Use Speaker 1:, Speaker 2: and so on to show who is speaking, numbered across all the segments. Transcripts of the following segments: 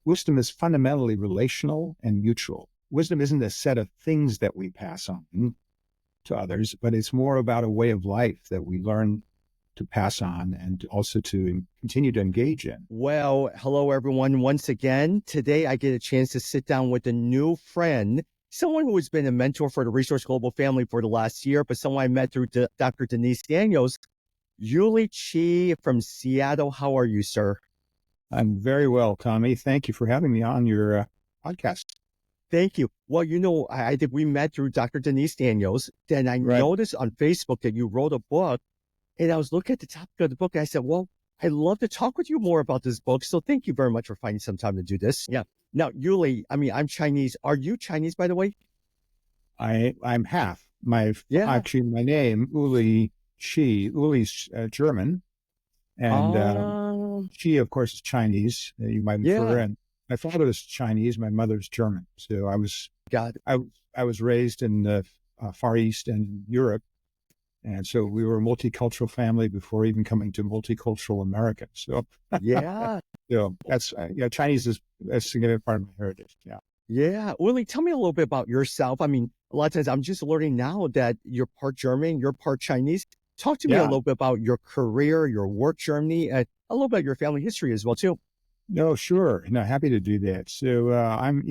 Speaker 1: wisdom is fundamentally relational and mutual. Wisdom isn't a set of things that we pass on to others, but it's more about a way of life that we learn to pass on and also to continue to engage in.
Speaker 2: Well, hello, everyone. Once again, today I get a chance to sit down with a new friend, someone who has been a mentor for the Resource Global family for the last year, but someone I met through Dr. Denise Daniels, Uli Chi from Seattle. How are you, sir?
Speaker 1: I'm very well, Tommy. Thank you for having me on your podcast.
Speaker 2: Thank you. Well, we met through Dr. Denise Daniels. Then I noticed on Facebook that you wrote a book, and I was looking at the topic of the book. And I said, well, I'd love to talk with you more about this book. So thank you very much for finding some time to do this. Yeah. Now, Uli, I'm Chinese. Are you Chinese, by the way?
Speaker 1: I'm half. Actually, my name, Uli Chi. Uli's German. And Chi, of course, is Chinese. You might infer. And my father is Chinese. My mother's German. So I was raised in the Far East and Europe. And so we were a multicultural family before even coming to multicultural America. So that's Chinese is a significant part of my heritage. Yeah.
Speaker 2: Yeah. Uli, tell me a little bit about yourself. I mean, a lot of times I'm just learning now that you're part German, you're part Chinese. Talk to me a little bit about your career, your work journey, and a little bit of your family history as well, too.
Speaker 1: No, sure. No, happy to do that. So I'm,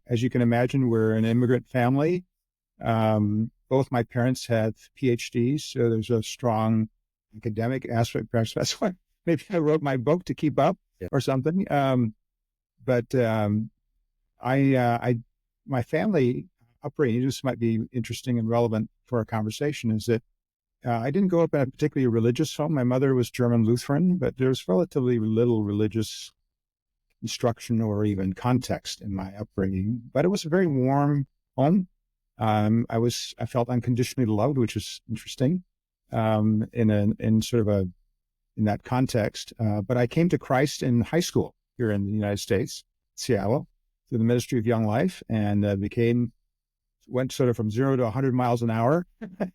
Speaker 1: as you can imagine, we're an immigrant family. Both my parents had PhDs, so there's a strong academic aspect. Perhaps that's why maybe I wrote my book to keep up or something. My family upbringing, this might be interesting and relevant for our conversation, is that I didn't grow up in a particularly religious home. My mother was German Lutheran, but there's relatively little religious instruction or even context in my upbringing. But it was a very warm home. I felt unconditionally loved, which is interesting, in that context. But I came to Christ in high school here in the United States, Seattle, through the Ministry of Young Life, and went sort of from 0 to 100 miles an hour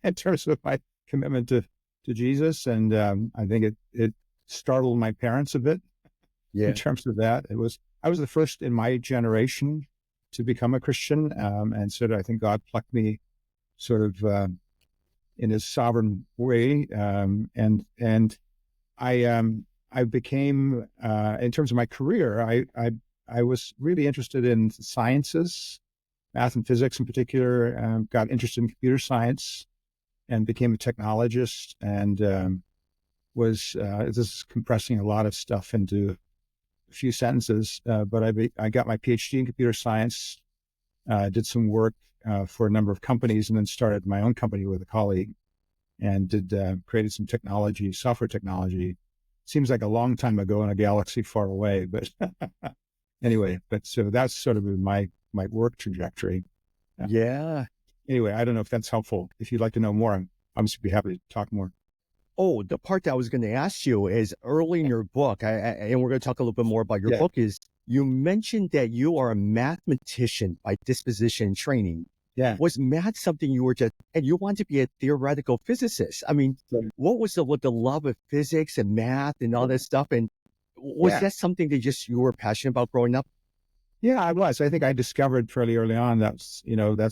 Speaker 1: in terms of my commitment to Jesus. And I think it startled my parents a bit in terms of that. I was the first in my generation to become a Christian. And so I think God plucked me sort of in his sovereign way. And I became, in terms of my career, I was really interested in sciences, math and physics in particular, got interested in computer science and became a technologist, and this is compressing a lot of stuff into a few sentences, but I got my PhD in computer science, did some work for a number of companies, and then started my own company with a colleague and created some software technology. Seems like a long time ago in a galaxy far away, but anyway, so that's sort of my work trajectory. Anyway, I don't know if that's helpful. If you'd like to know more, I'm obviously be happy to talk more.
Speaker 2: Oh, the part that I was going to ask you is early in your book, and we're going to talk a little bit more about your book, is you mentioned that you are a mathematician by disposition and training.
Speaker 1: Yeah.
Speaker 2: Was math something and you wanted to be a theoretical physicist? I mean, what was the love of physics and math and all that stuff? And was that something that you were passionate about growing up?
Speaker 1: Yeah, I was. I think I discovered fairly early on that's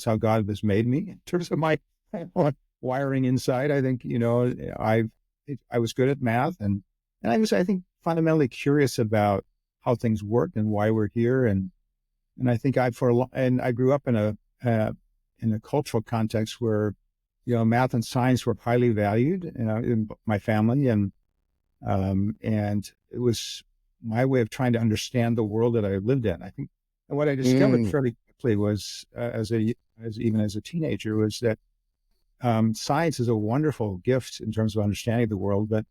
Speaker 1: how God has made me in terms of my wiring inside. I think, I was good at math and I was, I think, fundamentally curious about how things work and why we're here. And I think I grew up in a cultural context where, math and science were highly valued, in my family. And it was my way of trying to understand the world that I lived in. I think, and what I discovered fairly quickly was, even as a teenager, was that science is a wonderful gift in terms of understanding the world, but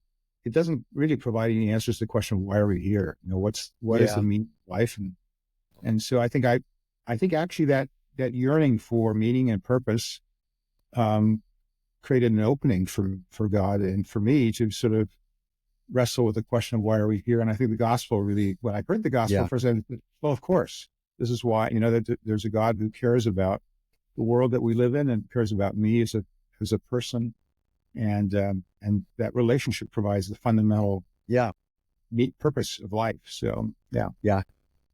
Speaker 1: it doesn't really provide any answers to the question, why are we here? What is the meaning of life? And so I think actually that yearning for meaning and purpose created an opening for God and for me to sort of wrestle with the question of why are we here? And I think the gospel really, when I heard the gospel first, I said, well, of course, this is why, that there's a God who cares about the world that we live in and cares about me as a person. And that relationship provides the fundamental purpose of life. So, yeah.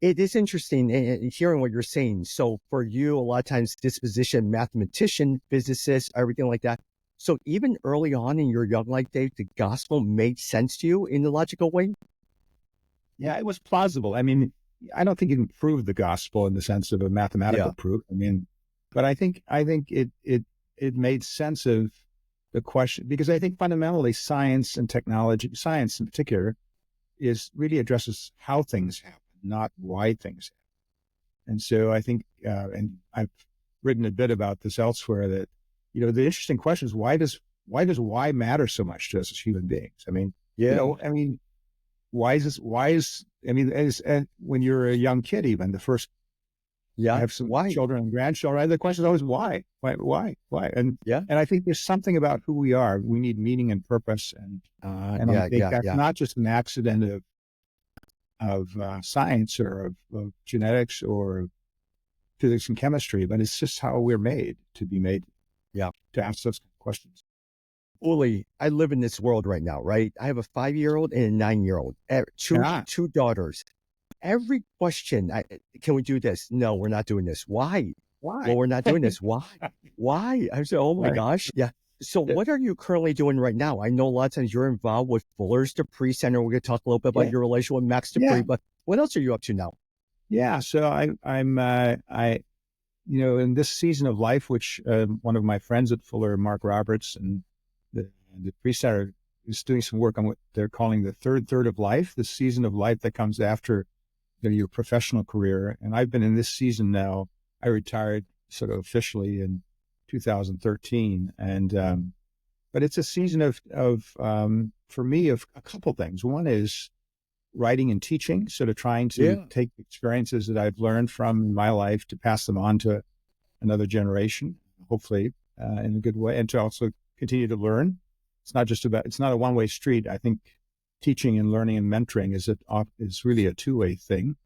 Speaker 2: It is interesting hearing what you're saying. So for you, a lot of times disposition, mathematician, physicist, everything like that. So even early on in your young life, Dave, the gospel made sense to you in a logical way?
Speaker 1: Yeah, it was plausible. I mean, I don't think you can prove the gospel in the sense of a
Speaker 2: Yeah.
Speaker 1: mathematical proof. I mean, but I think it made sense of the question, because I think fundamentally science and technology, science in particular, is really addresses how things happen, not why things happen. And so I think, and I've written a bit about this elsewhere, that the interesting question is, why matter so much to us as human beings? I mean,
Speaker 2: Yeah.
Speaker 1: I mean, I mean, when you're a young kid, even the first, I
Speaker 2: Yeah.
Speaker 1: have some
Speaker 2: Why?
Speaker 1: children and grandchildren, the question is always why?
Speaker 2: Yeah.
Speaker 1: And I think there's something about who we are. We need meaning and purpose, and I
Speaker 2: Yeah.
Speaker 1: think
Speaker 2: Yeah.
Speaker 1: that's
Speaker 2: Yeah.
Speaker 1: not just an accident of science or of genetics or physics and chemistry, but it's just how we're made to be made
Speaker 2: Yeah.
Speaker 1: to ask those questions.
Speaker 2: Uli, I live in this world right now, right? I have a 5-year-old and a 9-year-old,
Speaker 1: Yeah.
Speaker 2: two daughters. Every question, can we do this? No, we're not doing this. Why? Well,
Speaker 1: Why?
Speaker 2: we're not doing this. Why? Why? I said, oh my
Speaker 1: Right.
Speaker 2: gosh. Yeah. So
Speaker 1: Yeah.
Speaker 2: what are you currently doing right now? I know a lot of times you're involved with Fuller's Dupree Center. We're going to talk a little bit about
Speaker 1: Yeah.
Speaker 2: your relation with Max
Speaker 1: Yeah.
Speaker 2: Dupree, but what else are you up to now?
Speaker 1: Yeah. So I in this season of life, which one of my friends at Fuller, Mark Roberts, and the priest are is doing some work on what they're calling the third of life, the season of life that comes after your professional career. And I've been in this season now. I retired sort of officially in 2013, and but it's a season of for me of a couple things. One is writing and teaching, sort of trying to
Speaker 2: Yeah.
Speaker 1: take experiences that I've learned from my life to pass them on to another generation, hopefully in a good way, and to also continue to learn. It's not a one-way street. I think teaching and learning and mentoring is really a two-way thing.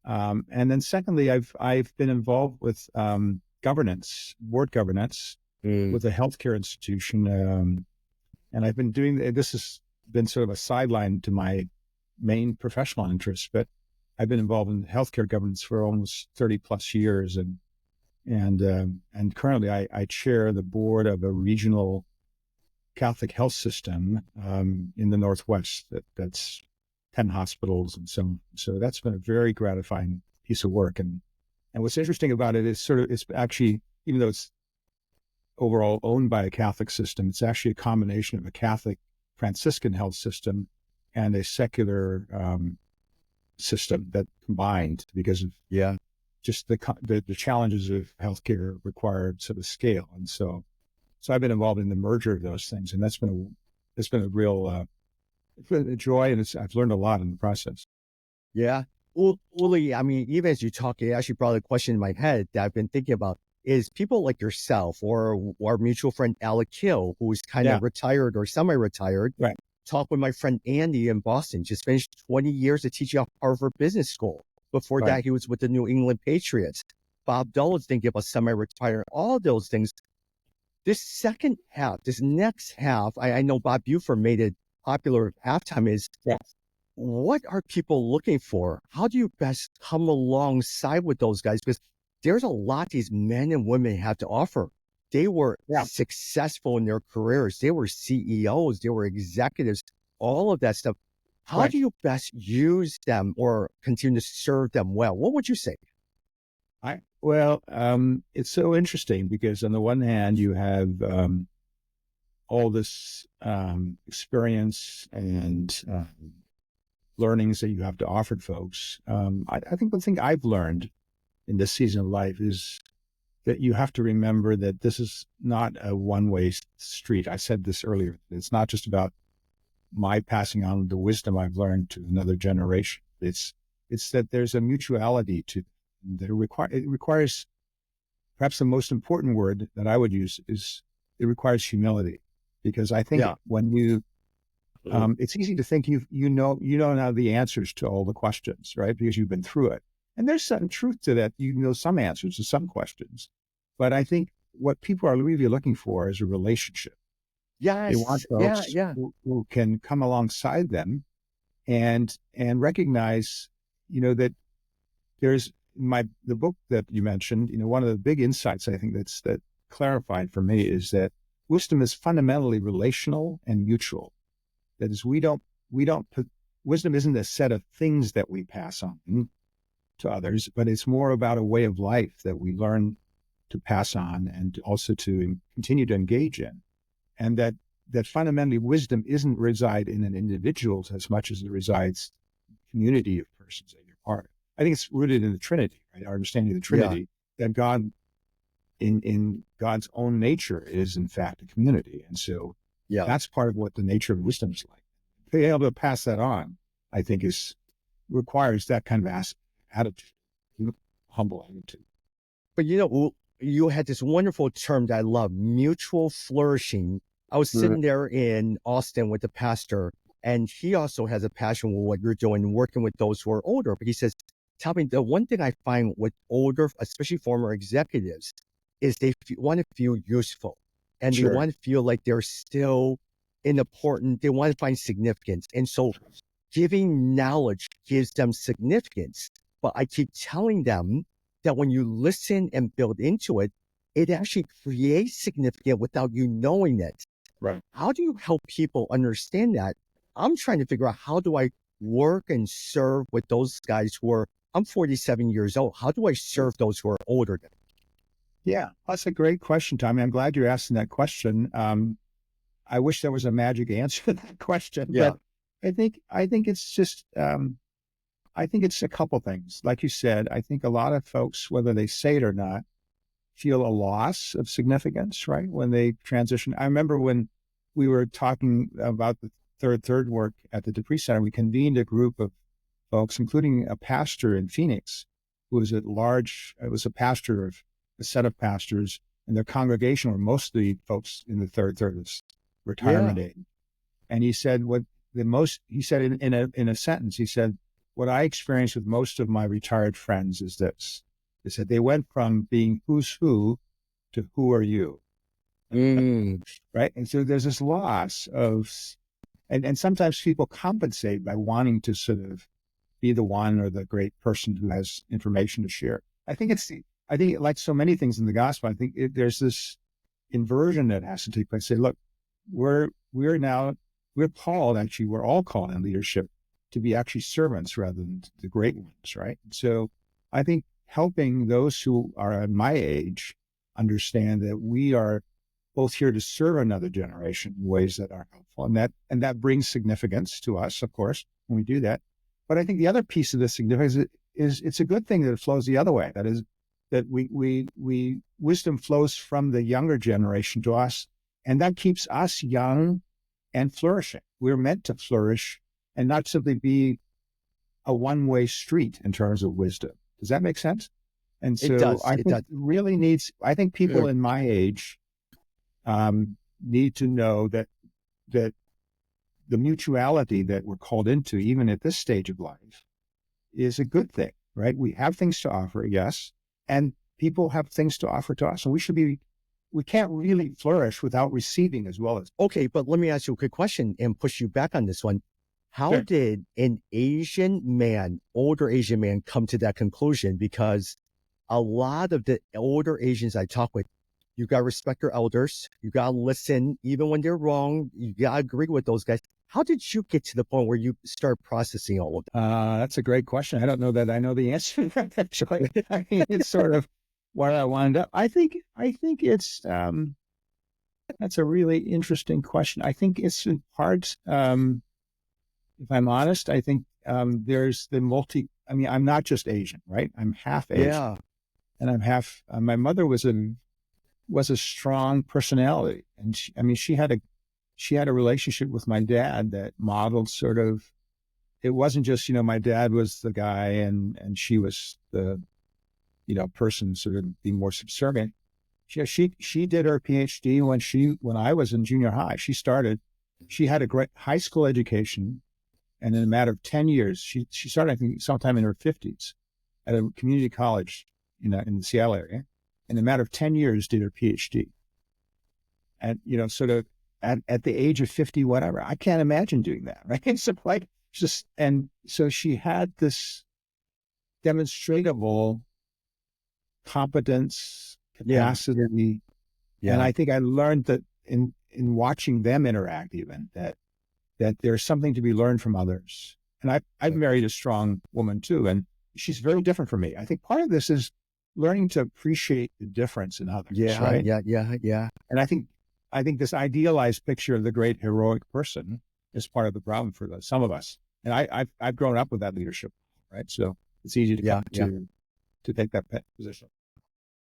Speaker 1: And then secondly, I've been involved with board governance
Speaker 2: Mm.
Speaker 1: with a healthcare institution, and I've been doing this has been sort of a sideline to my main professional interests, but I've been involved in healthcare governance for almost 30 plus years, and currently I chair the board of a regional Catholic health system in the Northwest that's 10 hospitals and so on. So that's been a very gratifying piece of work. And what's interesting about it is it's actually, even though it's overall owned by a Catholic system, it's actually a combination of a Catholic Franciscan health system and a secular system that combined because of
Speaker 2: Yeah.
Speaker 1: just the challenges of healthcare required sort of scale. And so I've been involved in the merger of those things, and it's been a real it's been a joy, and I've learned a lot in the process.
Speaker 2: Yeah. Well, Uli, I mean, even as you talk, it actually brought a question in my head that I've been thinking about is people like yourself or our mutual friend Alec Hill, who's kind
Speaker 1: Yeah,
Speaker 2: of retired or semi-retired,
Speaker 1: right,
Speaker 2: talk with my friend Andy in Boston, just finished 20 years of teaching at Harvard Business School. Before
Speaker 1: right,
Speaker 2: that, he was with the New England Patriots. Bob Dulles thinking about semi-retired, all those things. This second half, this next half, I know Bob Buford made it popular halftime is
Speaker 1: yeah,
Speaker 2: what are people looking for? How do you best come alongside with those guys? Because there's a lot these men and women have to offer. They were
Speaker 1: yeah,
Speaker 2: successful in their careers. They were CEOs. They were executives, all of that stuff. How
Speaker 1: right.
Speaker 2: do you best use them or continue to serve them well? What would you say?
Speaker 1: It's so interesting because on the one hand, you have all this experience and learnings that you have to offer folks. I think the thing I've learned in this season of life is that you have to remember that this is not a one-way street. I said this earlier. It's not just about my passing on the wisdom I've learned to another generation. It's that there's a mutuality to that it requires perhaps the most important word that I would use is it requires humility, because I think
Speaker 2: Yeah.
Speaker 1: when it's easy to think you know now the answers to all the questions, right? Because you've been through it, and there's some truth to that. You know some answers to some questions, but I think what people are really looking for is a relationship. They want
Speaker 2: Yes. Yeah.
Speaker 1: folks
Speaker 2: Yeah.
Speaker 1: who can come alongside them and recognize, that there's the book that you mentioned, one of the big insights I think that clarified for me is that wisdom is fundamentally relational and mutual. That is, wisdom isn't a set of things that we pass on to others, but it's more about a way of life that we learn to pass on and also to continue to engage in. And that fundamentally wisdom isn't reside in an individual as much as it resides in the community of persons that you're part of. I think it's rooted in the Trinity, right? Our understanding of the Trinity, that God, in God's own nature, is in fact a community. And so that's part of what the nature of wisdom is like. Being able to pass that on, I think, requires that kind of attitude, humble attitude.
Speaker 2: But you had this wonderful term that I love, mutual flourishing. I was sitting there in Austin with the pastor, and he also has a passion for what you're doing, working with those who are older. But he says, Tommy, the one thing I find with older, especially former executives, is they want to feel useful, and they want to feel like they're still important. They want to find significance. And so giving knowledge gives them significance. But I keep telling them that when you listen and build into it, it actually creates significance without you knowing it.
Speaker 1: Right.
Speaker 2: How do you help people understand that? I'm trying to figure out, how do I work and serve with those guys I'm 47 years old. How do I serve those who are older than me?
Speaker 1: Yeah, that's a great question, Tommy. I'm glad you're asking that question. I wish there was a magic answer to that question, but I think it's just, I think it's a couple things. Like you said, I think a lot of folks, whether they say it or not, feel a loss of significance, right? When they transition. I remember when we were talking about the third work at the Dupree Center, we convened a group of folks, including a pastor in Phoenix, who was it was a pastor of a set of pastors, and their congregation were mostly folks in the third retirement age. And he said he said in a sentence, he said, what I experienced with most of my retired friends is this. They said they went from being who's who to who are you. Right? And so there's this loss of, and sometimes people compensate by wanting to sort of be the one or the great person who has information to share. I think like so many things in the gospel, I think there's this inversion that has to take place. Say, look, we're called, actually, we're all called in leadership to be actually servants rather than the great ones, right? So I think helping those who are at my age understand that we are both here to serve another generation in ways that are helpful, and that brings significance to us, of course, when we do that. But I think the other piece of the significance is it's a good thing that it flows the other way. That is, that wisdom flows from the younger generation to us, and that keeps us young and flourishing. We're meant to flourish and not simply be a one-way street in terms of wisdom. Does that make sense? And so I think people in my age need to know that the mutuality that we're called into, even at this stage of life, is a good thing, right? We have things to offer, yes, and people have things to offer to us, and we can't really flourish without receiving as well as.
Speaker 2: Okay, but let me ask you a quick question and push you back on this one. How did an older Asian man, come to that conclusion? Because a lot of the older Asians I talk with, you got to respect your elders. You got to listen, even when they're wrong. You got to agree with those guys. How did you get to the point where you start processing all of that?
Speaker 1: That's a great question. I don't know that I know the answer to that, actually. I mean, it's sort of where I wound up. I think it's, that's a really interesting question. I think it's in part, if I'm honest, I think there's I'm not just Asian, right? I'm half Asian. And I'm half, my mother was a strong personality. And she had a relationship with my dad that modeled sort of, it wasn't just, my dad was the guy and she was the, person sort of being more subservient. She did her PhD when I was in junior high. She had a great high school education. And in a matter of 10 years, she started, I think, sometime in her 50s at a community college in the Seattle area. In a matter of 10 years, did her PhD. And, sort of at the age of 50, whatever, I can't imagine doing that, right? So and so she had this demonstratable competence,
Speaker 2: Yeah.
Speaker 1: capacity. And
Speaker 2: Yeah.
Speaker 1: I think I learned that in watching them interact, even that there's something to be learned from others. And I've married a strong woman too, and she's very different from me. I think part of this is learning to appreciate the difference in others,
Speaker 2: Yeah.
Speaker 1: right?
Speaker 2: Yeah. Yeah. Yeah.
Speaker 1: And I think this idealized picture of the great heroic person is part of the problem for some of us. And I've grown up with that leadership, right? So it's easy to come
Speaker 2: Yeah. Yeah.
Speaker 1: to take that position.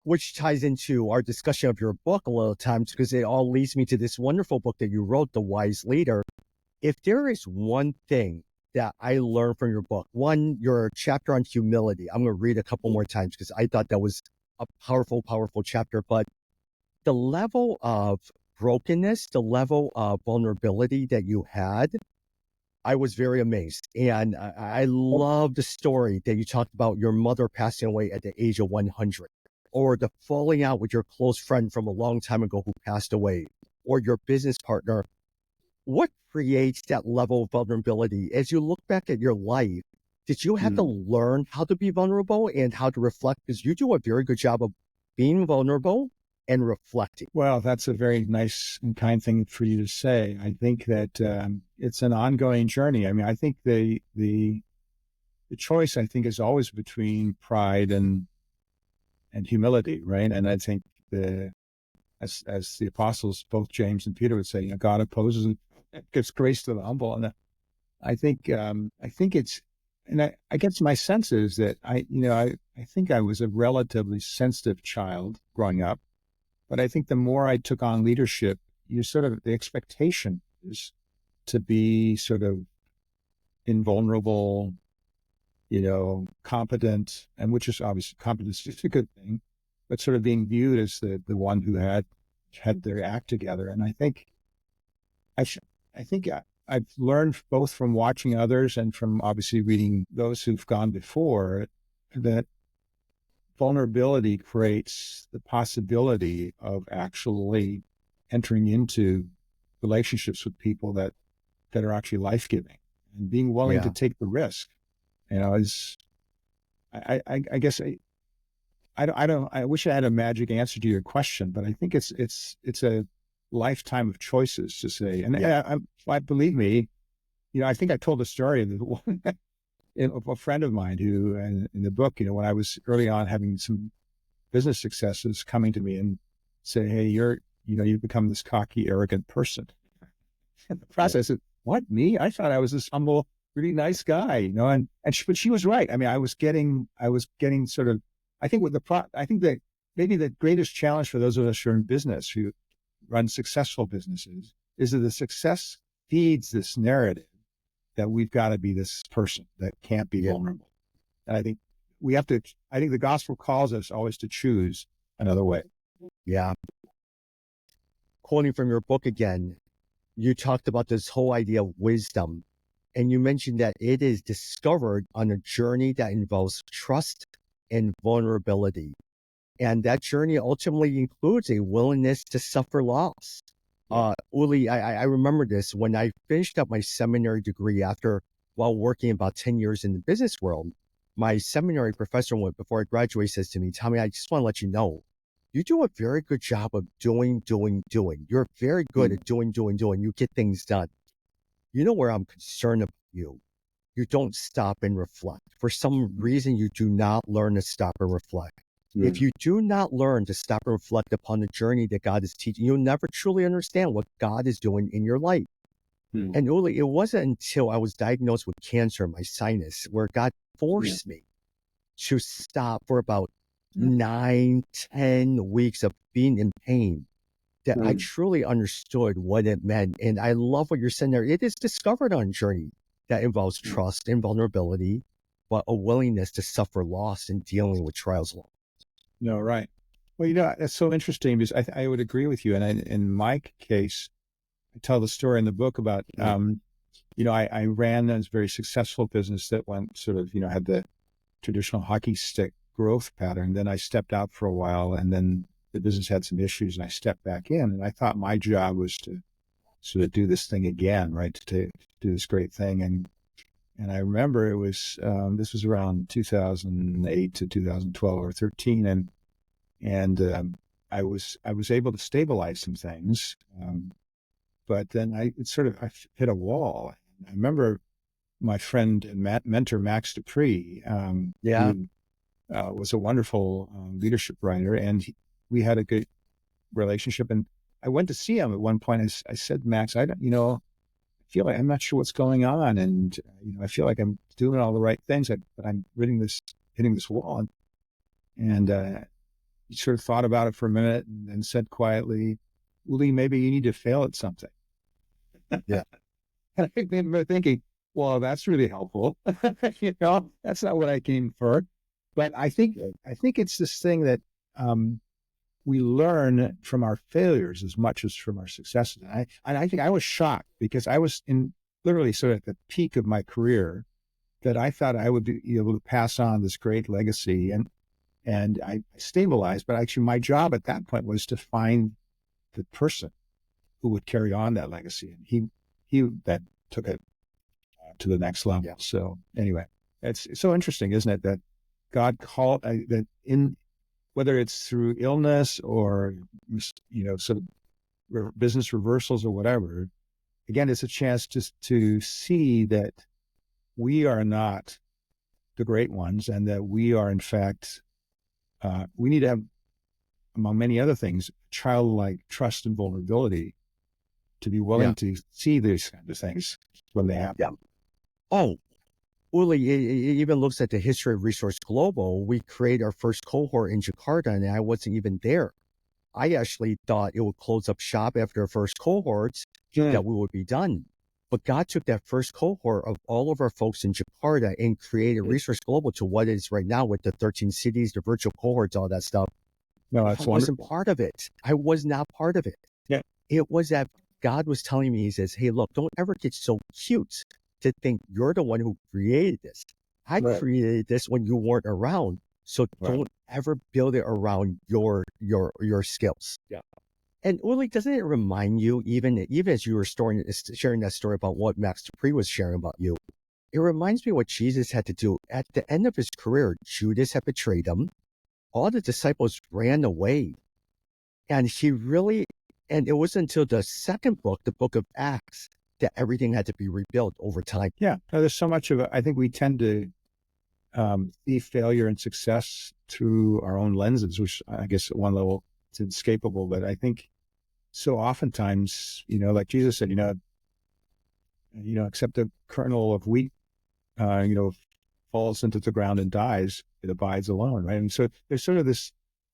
Speaker 2: Which ties into our discussion of your book a little times because it all leads me to this wonderful book that you wrote, The Wise Leader. If there is one thing that I learned from your book, one, your chapter on humility, I'm going to read a couple more times because I thought that was a powerful, powerful chapter. But the level of brokenness, the level of vulnerability that you had, I was very amazed. And I love the story that you talked about your mother passing away at the age of 100, or the falling out with your close friend from a long time ago who passed away, or your business partner. What creates that level of vulnerability? As you look back at your life, did you have to learn how to be vulnerable and how to reflect? Because you do a very good job of being vulnerable and reflecting.
Speaker 1: Well, that's a very nice and kind thing for you to say. I think that it's an ongoing journey. I mean, I think the choice, I think, is always between pride and humility, right? And I think as the apostles, both James and Peter would say, God opposes and gives grace to the humble. And I think it's, and I guess my sense is that I think I was a relatively sensitive child growing up, but I think the more I took on leadership, the expectation is to be sort of invulnerable, competent, and which is obviously competence is a good thing, but sort of being viewed as the one who had their act together. And I think I've learned both from watching others and from obviously reading those who've gone before that vulnerability creates the possibility of actually entering into relationships with people that are actually life-giving, and being willing to
Speaker 2: Yeah.
Speaker 1: take the risk, is, I guess I wish I had a magic answer to your question, but I think it's a lifetime of choices to say. And
Speaker 2: Yeah.
Speaker 1: I believe me, I think I told a story of of a friend of mine who, in the book, when I was early on having some business successes, coming to me and say, "Hey, you've become this cocky, arrogant person." And the
Speaker 2: Yeah.
Speaker 1: process is, what, me? I thought I was this humble, really nice guy, but she was right. I mean, I was getting sort of, I think I think that maybe the greatest challenge for those of us who are in business, who run successful businesses, is that the success feeds this narrative that we've got to be this person that can't be
Speaker 2: Yeah.
Speaker 1: vulnerable. And I think the gospel calls us always to choose another way.
Speaker 2: Yeah. Quoting from your book again, you talked about this whole idea of wisdom, and you mentioned that it is discovered on a journey that involves trust and vulnerability. And that journey ultimately includes a willingness to suffer loss.
Speaker 1: Yeah.
Speaker 2: Uli, I remember this when I finished up my seminary degree while working about 10 years in the business world. My seminary professor, before I graduated, says to me, "Tommy, I just want to let you know, you do a very good job of doing, doing, doing. You're very good at doing, doing, doing. You get things done. You know where I'm concerned about you? You don't stop and reflect. For some reason, you do not learn to stop and reflect. If you do not learn to stop and reflect upon the journey that God is teaching, you'll never truly understand what God is doing in your life." And Uli, it wasn't until I was diagnosed with cancer in my sinus where God forced me to stop for about 9, 10 weeks of being in pain that I truly understood what it meant. And I love what you're saying there. It is discovered on a journey that involves trust and vulnerability, but a willingness to suffer loss in dealing with trials.
Speaker 1: No, right. Well, that's so interesting because I would agree with you. And in my case, I tell the story in the book about, I ran a very successful business that went sort of, had the traditional hockey stick growth pattern. Then I stepped out for a while, and then the business had some issues, and I stepped back in. And I thought my job was to sort of do this thing again, right? To do this great thing. And I remember it was, this was around 2008 to 2012 or 13. And I was able to stabilize some things. But then I hit a wall. I remember my friend and mentor, Max Dupree,
Speaker 2: Yeah.
Speaker 1: who was a wonderful leadership writer, and we had a good relationship. And I went to see him at one point. I said, Max, I don't, I feel like I'm not sure what's going on, and I feel like I'm doing all the right things, but I'm hitting this wall. And he sort of thought about it for a minute and then said quietly, Uli, maybe you need to fail at something.
Speaker 2: Yeah.
Speaker 1: And I remember thinking, well, that's really helpful. That's not what I came for. But I think it's this thing that we learn from our failures as much as from our successes. And I think I was shocked because I was in literally sort of at the peak of my career, that I thought I would be able to pass on this great legacy, and I stabilized. But actually, my job at that point was to find the person who would carry on that legacy, and he then took it to the next level.
Speaker 2: Yeah.
Speaker 1: So anyway, it's so interesting, isn't it, that God called that in, whether it's through illness or sort of business reversals or whatever. Again, it's a chance to see that we are not the great ones, and that we are, in fact, we need to have, among many other things, childlike trust and vulnerability to be willing
Speaker 2: Yeah.
Speaker 1: to see these kinds of things when they happen.
Speaker 2: Yeah. Oh, Uli, it even looks at the history of Resource Global. We created our first cohort in Jakarta, and I wasn't even there. I actually thought it would close up shop after the first cohorts, that we would be done. But God took that first cohort of all of our folks in Jakarta and created Resource Global to what it is right now with the 13 cities, the virtual cohorts, all that stuff.
Speaker 1: No, that's
Speaker 2: I wasn't
Speaker 1: wonderful.
Speaker 2: part of it. I was not part of it.
Speaker 1: Yeah.
Speaker 2: It was that God was telling me, he says, hey, look, don't ever get so cute to think you're the one who created this. I
Speaker 1: Right.
Speaker 2: created this when you weren't around. So
Speaker 1: Right.
Speaker 2: don't ever build it around your skills.
Speaker 1: Yeah.
Speaker 2: And Uli, doesn't it remind you, even as you were sharing that story about what Max Dupree was sharing about you, it reminds me what Jesus had to do at the end of his career. Judas had betrayed him. All the disciples ran away. And and it wasn't until the second book, the book of Acts, that everything had to be rebuilt over time.
Speaker 1: Yeah. No, there's so much of it. I think we tend to see failure and success through our own lenses, which I guess at one level it's inescapable. But I think so oftentimes, like Jesus said, except a kernel of wheat, falls into the ground and dies, it abides alone, right? And so there's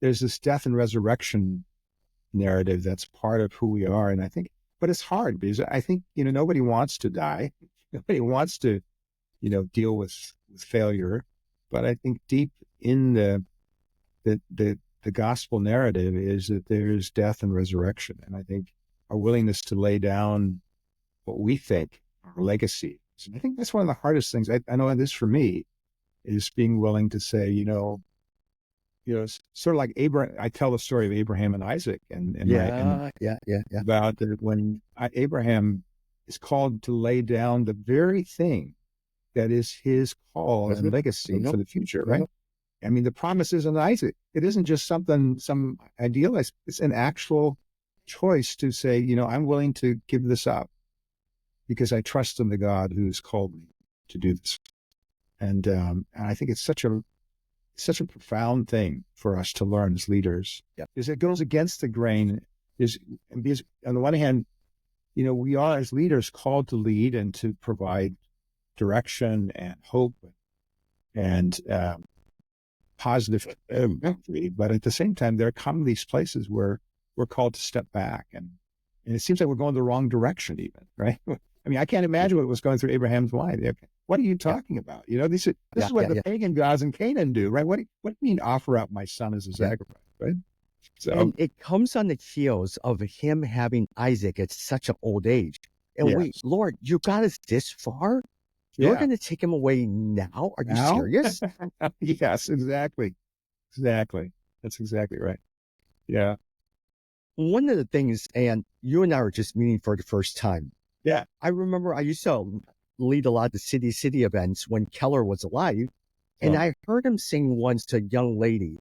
Speaker 1: this death and resurrection narrative that's part of who we are. And I think, but it's hard because I think, nobody wants to die. Nobody wants to, deal with failure. But I think deep in the gospel narrative is that there is death and resurrection. And I think our willingness to lay down what we think our legacy is. And I think that's one of the hardest things. I know this for me is being willing to say, sort of like Abraham. I tell the story of Abraham and Isaac, and about when Abraham is called to lay down the very thing that is his call and legacy for the future, right? I mean, the promise isn't Isaac. It isn't just some idealized. It's an actual choice to say, I'm willing to give this up because I trust in the God who's called me to do this. And I think it's such a profound thing for us to learn as leaders, because it goes against the grain. Because on the one hand, we are as leaders called to lead and to provide direction and hope and positive victory. But at the same time, there come these places where we're called to step back, and it seems like we're going the wrong direction even, right? I mean, I can't imagine what was going through Abraham's mind. What are you talking about? This is what the pagan gods in Canaan do, right? What do you mean offer up my son as a sacrifice, right? So,
Speaker 2: and it comes on the heels of him having Isaac at such an old age. And wait, Lord, you got us this far? You're going to take him away now? Are you serious?
Speaker 1: Yes, exactly. Exactly. That's exactly right. Yeah.
Speaker 2: One of the things, and you and I were just meeting for the first time.
Speaker 1: Yeah.
Speaker 2: I remember I used to lead a lot of the city events when Keller was alive. And
Speaker 1: Yeah.
Speaker 2: I heard him sing once to a young lady,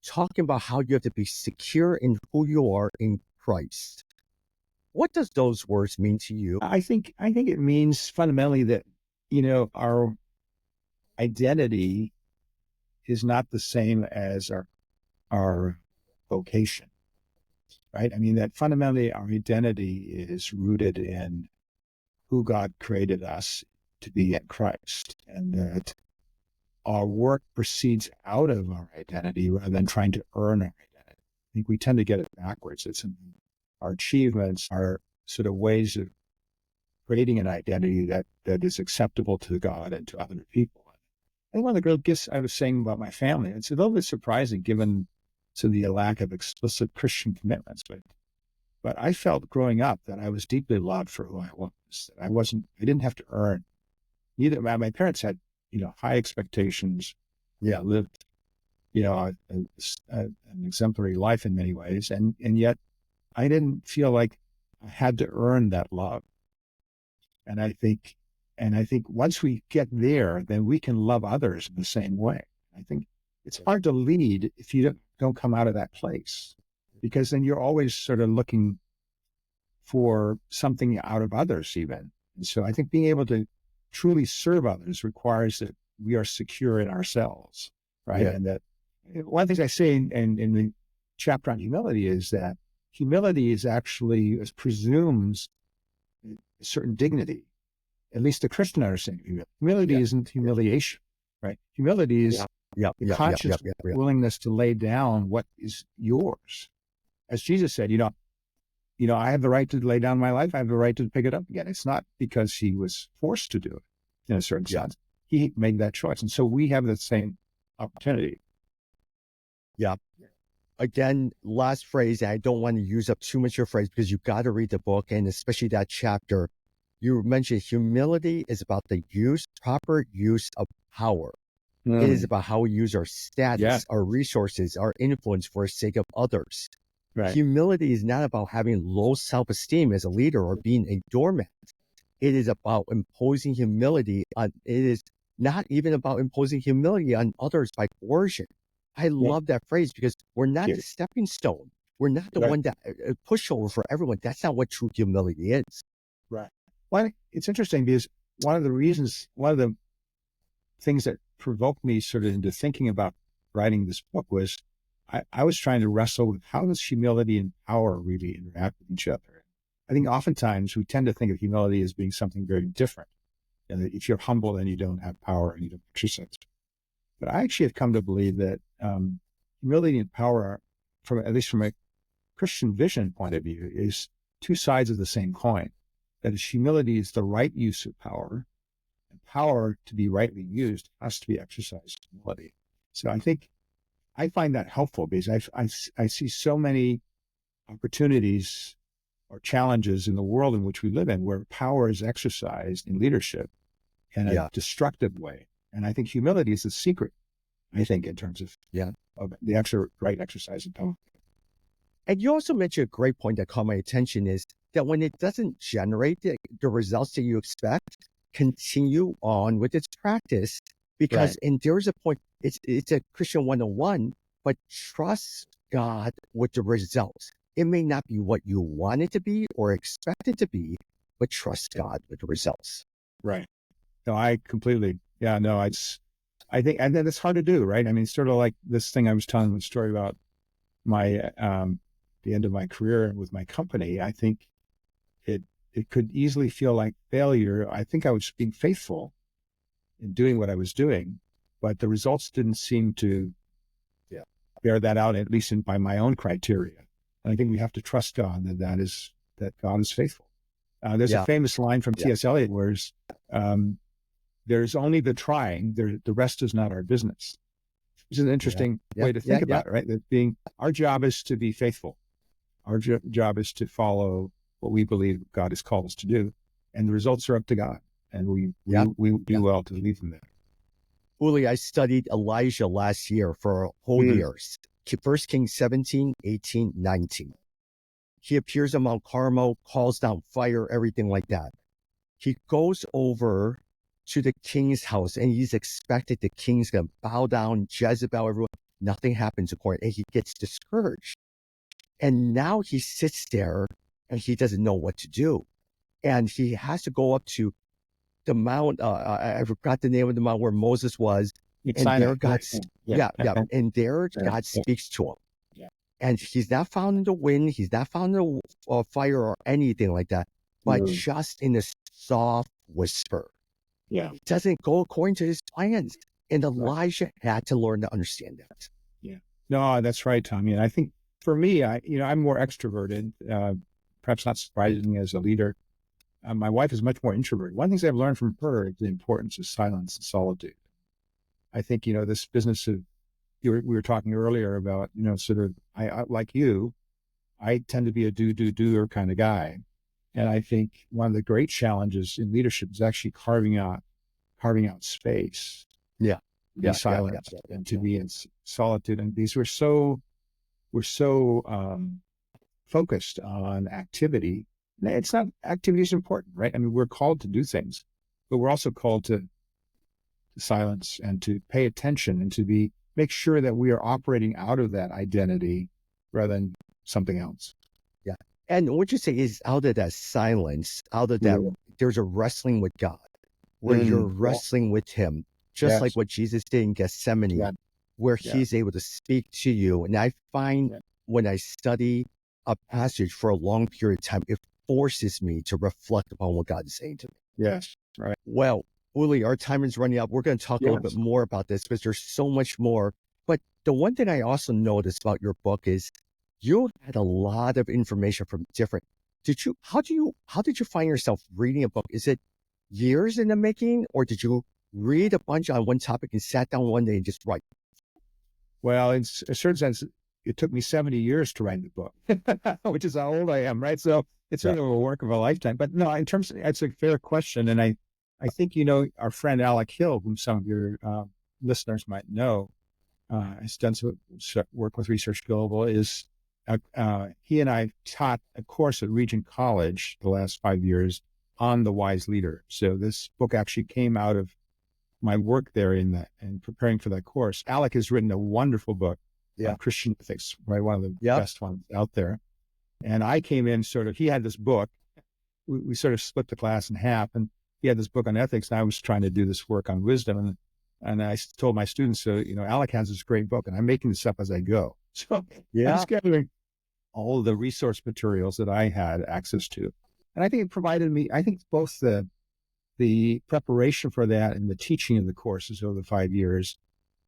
Speaker 2: talking about how you have to be secure in who you are in Christ. What does those words mean to you?
Speaker 1: I think it means fundamentally that, our identity is not the same as our vocation, right? I mean, that fundamentally our identity is rooted in who God created us to be in Christ, and that our work proceeds out of our identity rather than trying to earn our identity. I think we tend to get it backwards. It's our achievements are sort of ways of creating an identity that is acceptable to God and to other people. And one of the great gifts I was saying about my family, it's a little bit surprising given the lack of explicit Christian commitments, but I felt growing up that I was deeply loved for who I was. That I didn't have to earn. Neither my parents had, high expectations. Yeah, lived, an exemplary life in many ways, and yet I didn't feel like I had to earn that love. And I think once we get there, then we can love others in the same way. I think it's hard to lead if you don't come out of that place, because then you're always sort of looking for something out of others even. And so I think being able to truly serve others requires that we are secure in ourselves, right?
Speaker 2: Yeah.
Speaker 1: And that one of the things I say in the chapter on humility is that humility presumes a certain dignity. At least the Christian understanding. Humility isn't humiliation, right? Humility is conscious willingness to lay down what is yours. As Jesus said, I have the right to lay down my life. I have the right to pick it up again. It's not because he was forced to do it in a certain sense. He made that choice. And so we have the same opportunity.
Speaker 2: Yeah. Again, last phrase, I don't want to use up too much of your phrase because you've got to read the book, and especially that chapter. You mentioned humility is about the proper use of power. It is about how we use our status, our resources, our influence for the sake of others. Right. Humility is not about having low self-esteem as a leader or being a doormat. It is about imposing humility on, it is not even about imposing humility on others by coercion. I love that phrase because we're not the stepping stone. We're not the one that pushover for everyone. That's not what true humility is.
Speaker 1: Right. Well, it's interesting because one of the things that provoked me sort of into thinking about writing this book was I was trying to wrestle with how does humility and power really interact with each other. I think oftentimes we tend to think of humility as being something very different. And that if you're humble, then you don't have power and you don't exercise. But I actually have come to believe that humility and power, at least from a Christian vision point of view, is two sides of the same coin. That is, humility is the right use of power, and power, to be rightly used, has to be exercised in humility. So I think I find that helpful because I see so many opportunities or challenges in the world in which we live in where power is exercised in leadership in a destructive way. And I think humility is the secret, I think, in terms of the right exercise of power.
Speaker 2: And you also mentioned a great point that caught my attention is that when it doesn't generate the results that you expect, continue on with its practice because, and there's a point, it's a Christian 101, but trust God with the results. It may not be what you want it to be or expect it to be, but trust God with the results.
Speaker 1: Right. No, I completely, I think, and then it's hard to do, right? I mean, sort of like this thing I was telling the story about my, the end of my career with my company. I think it could easily feel like failure. I think I was being faithful in doing what I was doing, but the results didn't seem to bear that out, at least by my own criteria. And I think we have to trust God that God is faithful. There's a famous line from T.S. Eliot where there's only the trying, the rest is not our business. Which is an interesting way to think about it, right? That our job is to be faithful. Our job is to follow what we believe God has called us to do. And the results are up to God. And we do well to leave them there.
Speaker 2: Uli, I studied Elijah last year for a whole year. 1 Kings 17, 18, 19. He appears on Mount Carmel, calls down fire, everything like that. he goes over to the king's house and he's expected the king's going to bow down, Jezebel, everyone. Nothing happens according, and he gets discouraged. And now he sits there and he doesn't know what to do. And he has to go up to the mount. I forgot the name of the mount where Moses was.
Speaker 1: It's
Speaker 2: And there God,
Speaker 1: yeah.
Speaker 2: and there God speaks to him.
Speaker 1: Yeah.
Speaker 2: And he's not found in the wind. He's not found in the fire or anything like that, but just in a soft whisper.
Speaker 1: Yeah.
Speaker 2: It doesn't go according to his plans. And Elijah had to learn to understand that.
Speaker 1: Yeah. No, that's right, Tommy. And I think for me, I'm more extroverted, perhaps not surprisingly as a leader. My wife is much more introverted. One of the things I've learned from her is the importance of silence and solitude. I think, this business of, we were talking earlier about, sort of, I like you, I tend to be a doer kind of guy. And I think one of the great challenges in leadership is actually carving out space.
Speaker 2: Yeah.
Speaker 1: Be silent and to be in solitude. And these we're so focused on activity. It's not, activity is important, right? I mean, we're called to do things, but we're also called to silence and to pay attention and to make sure that we are operating out of that identity rather than something else.
Speaker 2: Yeah. And what you say is out of that silence, out of that, there's a wrestling with God where you're wrestling with him, just like what Jesus did in Gethsemane, where he's able to speak to you. And I find when I study a passage for a long period of time, it forces me to reflect upon what God is saying to me.
Speaker 1: Yes. Right.
Speaker 2: Well, Uli, our time is running up. We're going to talk a little bit more about this because there's so much more. But the one thing I also noticed about your book is you had a lot of information from different. How did you find yourself reading a book? Is it years in the making, or did you read a bunch on one topic and sat down one day and just write?
Speaker 1: Well, in a certain sense, it took me 70 years to write the book, which is how old I am, right? So it's sort of a work of a lifetime. But no, in terms of, it's a fair question. And I think, our friend Alec Hill, whom some of your listeners might know, has done some work with Research Global, he and I taught a course at Regent College the last 5 years on the wise leader. So this book actually came out of my work there and preparing for that course. Alec has written a wonderful book on Christian ethics, right? One of the best ones out there. And I came in he had this book. We sort of split the class in half, and he had this book on ethics, and I was trying to do this work on wisdom. And I told my students, Alec has this great book, and I'm making this up as I go. So I was gathering all of the resource materials that I had access to. And I think it provided me, both the preparation for that and the teaching of the courses over the 5 years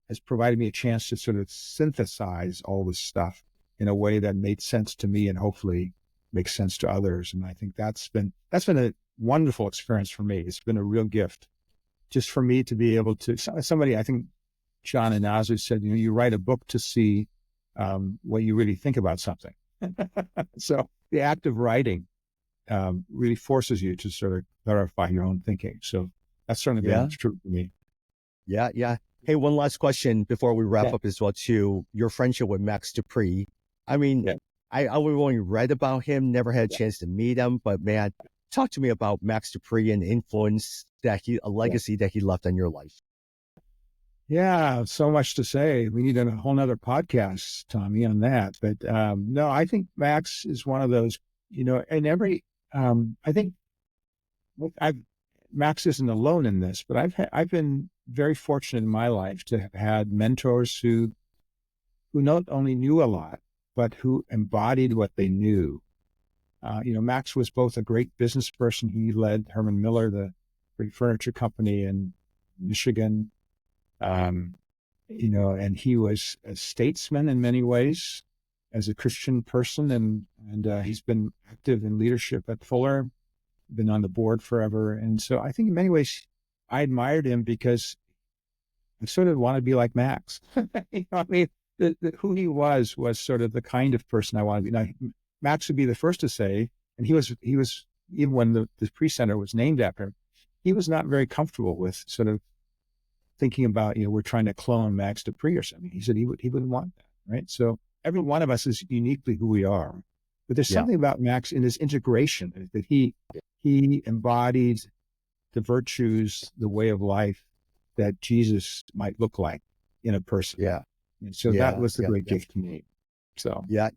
Speaker 1: has provided me a chance to sort of synthesize all this stuff in a way that made sense to me and hopefully makes sense to others. And I think that's been a wonderful experience for me. It's been a real gift just for me to be able to, somebody, I think John Inazu said, you write a book to see what you really think about something. So the act of writing really forces you to sort of clarify your own thinking. So that's certainly been true for me.
Speaker 2: Yeah. Hey, one last question before we wrap up as well, too. Your friendship with Max Dupree. I mean, I only read about him, never had a chance to meet him, but man, talk to me about Max Dupree and the influence a legacy that he left on your life.
Speaker 1: Yeah, so much to say. We need a whole nother podcast, Tommy, on that. But no, I think Max is one of those, and I think Max isn't alone in this, but I've been very fortunate in my life to have had mentors who not only knew a lot, but who embodied what they knew. Max was both a great business person. He led Herman Miller, the great furniture company in Michigan. And he was a statesman in many ways as a Christian person. And he's been active in leadership at Fuller, been on the board forever. And so I think in many ways I admired him because I sort of want to be like Max. I mean, who he was sort of the kind of person I want to be. Now, Max would be the first to say, and he was even when the pre-center was named after him, he was not very comfortable with sort of thinking about, we're trying to clone Max Dupree or something. He said he wouldn't want that, right? So every one of us is uniquely who we are. But there's something about Max in his integration that he embodied the virtues, the way of life that Jesus might look like in a person.
Speaker 2: Yeah.
Speaker 1: And so that was the great gift to me. So
Speaker 2: yeah.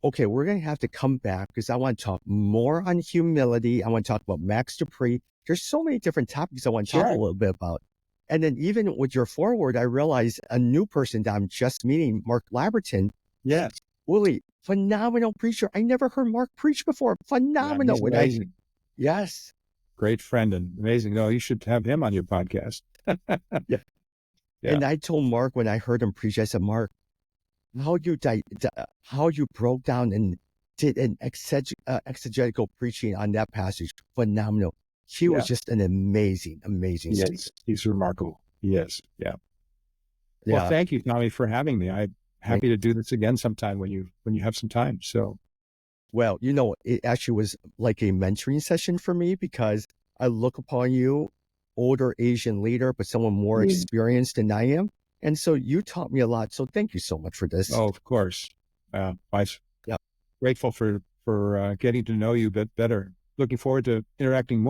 Speaker 2: Okay, we're going to have to come back because I want to talk more on humility. I want to talk about Max Dupree. There's so many different topics I want to talk a little bit about. And then even with your forward, I realized a new person that I'm just meeting, Mark Laberton.
Speaker 1: Yes.
Speaker 2: Uli, phenomenal preacher. I never heard Mark preach before. Phenomenal.
Speaker 1: Yeah, amazing.
Speaker 2: Yes.
Speaker 1: Great friend and amazing. No, you should have him on your podcast.
Speaker 2: Yeah. And I told Mark when I heard him preach, I said, Mark, how you broke down and did an exegetical preaching on that passage, phenomenal. He was just an amazing speaker.
Speaker 1: He's remarkable. Yes. Yeah. Well, thank you, Tommy, for having me. I'm happy to do this again sometime when you have some time. So,
Speaker 2: well, it actually was like a mentoring session for me because I look upon you, older Asian leader, but someone more experienced than I am. And so you taught me a lot. So thank you so much for this.
Speaker 1: Oh, of course. I'm grateful for getting to know you a bit better. Looking forward to interacting more.